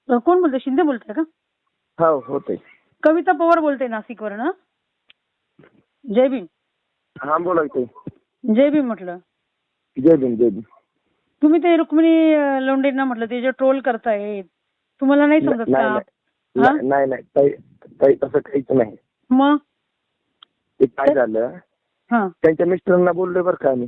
कोण बोलतोय? शिंदे बोलताय का? हो होते. कविता पवार बोलते नाशिकवरून. जय भीम. हा बोला की. जय भीम म्हटलं. जय भीम जय भीम. तुम्ही ते रुक्मिणी लोंढेंना म्हटलं ते जे ट्रोल करताय तुम्हाला नाही समजत का? नाही नाही ताई तसं काहीच नाही. मग ते काय झालं, त्यांच्या मिस्टरांना बोललोय बरं का आम्ही.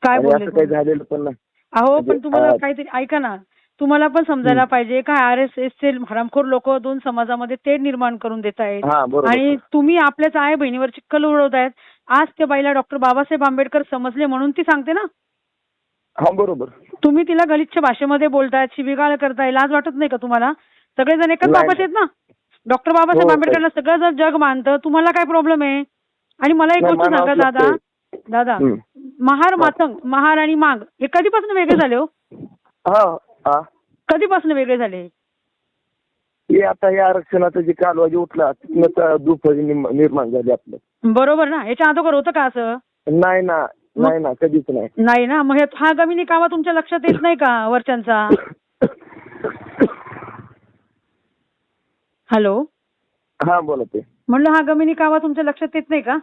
काय बोलले? असं काही झालेलं पण नाही. अहो पण तुम्हाला काहीतरी ऐका ना, तुम्हाला पण समजायला पाहिजे का RSS चे हरामखोर लोक दोन समाजामध्ये तेढ निर्माण करून देत आहेत आणि तुम्ही आपल्याच आई बहिणीवर चिक्कल उडवतायत. आज त्या बाईला डॉक्टर बाबासाहेब आंबेडकर समजले म्हणून ती सांगते ना. हा बरोबर. तुम्ही तिला गलिच्छ भाषेमध्ये बोलताय, शिवीगाळ करताय, लाज वाटत नाही का तुम्हाला? सगळेजण एकच बाबाचे आहेत ना. डॉक्टर बाबासाहेब आंबेडकरला सगळं जग मानतं, तुम्हाला काय प्रॉब्लेम आहे? आणि मला एक गोष्ट सांगा दादा, महार मातंग, महार आणि मांग हे कधीपासून वेगळे झाले हो? कधीपासून वेगळे झाले? हे आता या आरक्षणाचं जे कालवा जे उठला दुफळी निर्माण झाली आपलं. बरोबर ना. याच्या अगोदर होतं का असं? नाही ना, नाही ना, कधीच नाही. नाही ना. मग हा गमिनी कावा तुमच्या लक्षात येत नाही का वरच्यांचा? हॅलो. हा बोला ते. म्हणलं हा गमिनी कावा तुमच्या लक्षात येत नाही का?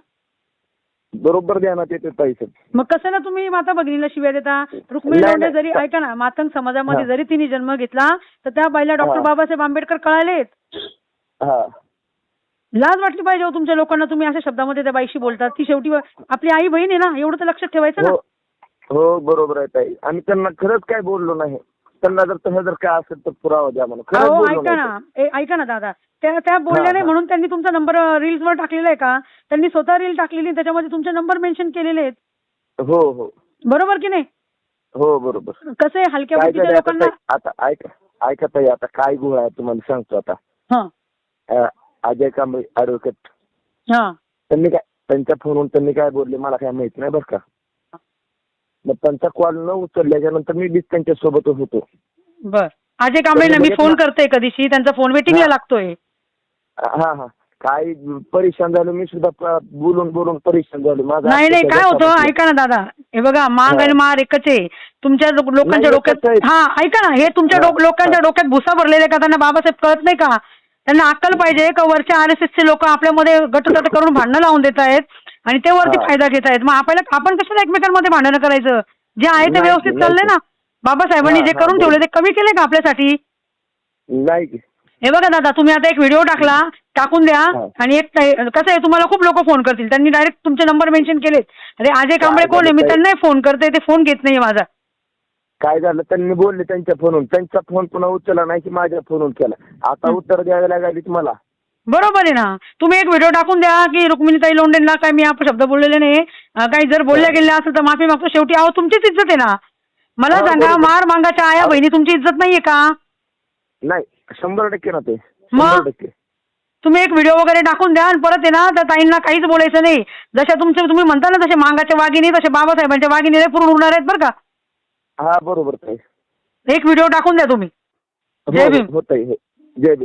बरोबर ध्यानात येते पैसे. मग कसं ना तुम्ही माता भगिनीला शिव्या देता? रुक्मिणी लोंढे जरी ऐका ना, मातंग समाजामध्ये जरी तिने जन्म घेतला तर त्या बाईला डॉक्टर बाबासाहेब आंबेडकर कळालेत. लाज वाटली पाहिजे हो तुमच्या लोकांना. तुम्ही अशा शब्दामध्ये त्या बाईशी बोलतात. ती शेवटी आपली आई बहीण आहे ना, एवढं तर लक्षात ठेवायचं ना. हो बरोबर आहे ताई. आम्ही त्यांना खरंच काय बोललो नाही. त्यांना जर तसं जर काय असेल तर पुरावा द्या म्हणून. ऐका ना दादा, त्या बोलल्या नाही म्हणून त्यांनी तुमचा नंबर रील्स वर टाकलेला आहे का? त्यांनी स्वतः रील टाकलेली, त्याच्यामध्ये तुमचे नंबर मेन्शन केलेले आहेत. हो हो बरोबर की नाही? हो बरोबर. कसं आहे हलक्या बुद्धीच्या लोकांना. आता ऐका ताई, आता काय गुन्हा आहे तुम्हाला सांगतो. आता अजय कांबळे ऍडव्होकेट, त्यांनी काय त्यांच्या फोनवरून त्यांनी काय बोलले मला काय माहित नाही बरं का. मग त्यांचा कॉल न उचलल्याच्या नंतर मी त्यांच्या सोबतच होतो. बर. अजय कांबळेला मी फोन करते कधीशी, त्यांचा फोन वेटिंगला लागतोय. हा काय परेशान झालो मी सुद्धा, बोलून परेशान झालो. नाही काय होतं ऐका ना दादा, हे बघा मांग आणि मार एकच आहे तुमच्या लोकांच्या डोक्यात. ऐका ना, हे तुमच्या लोकांच्या डोक्यात भुसा भरलेले का? त्यांना बाबासाहेब कळत नाही का? त्यांना अक्कल पाहिजे का? वरच्या RSS चे लोक आपल्यामध्ये गटतट करून भांडणं लावून देत आहेत आणि ते वरती फायदा घेत आहेत. मग आपण कशाला एकमेकांमध्ये भांडणं करायचं? जे आहे ते व्यवस्थित चाललंय ना. बाबासाहेबांनी जे करून ठेवले ते कमी केले का आपल्यासाठी? नाही. हे बघा दादा, तुम्ही आता एक व्हिडिओ टाकून द्या आणि एक कसं आहे, तुम्हाला खूप लोक फोन करतील. त्यांनी डायरेक्ट तुमचे नंबर मेन्शन केलेत. अरे अजय कांबळे कोण आहे? मी त्यांनाही फोन करते, ते फोन घेत नाही माझा. काय झालं, त्यांनी बोलले त्यांच्या फोनवरून, त्यांचा फोन पुन्हा उचलला नाही की माझ्या फोनवरून केला. आता उत्तर द्यायला लागली तुम्हाला. बरोबर आहे ना. तुम्ही एक व्हिडिओ टाकून द्या की रुक्मिणीताई लोंढेंना काय मी आपण शब्द बोललेले नाही, काही जर बोलल्या गेल्या असेल तर माफी मागतो. शेवटी अहो तुमचीच इज्जत आहे ना. मला सांगा, मार मांगाच्या आया बहिणी तुमची इज्जत नाहीये का? नाही, 100% ना ते. मग तुम्ही एक व्हिडिओ वगैरे टाकून द्या आणि परत आहे ना त्या ताईंना काहीच बोलायचं नाही. जशा तुम्ही म्हणता ना तसे मांगाच्या वाघिणी, तसे बाबासाहेबांच्या वाघिणी पूर्ण उडणार आहेत बरं का. हा बरोबर ताई. एक व्हिडिओ टाकून द्या तुम्ही. जय भीम. जय भीम.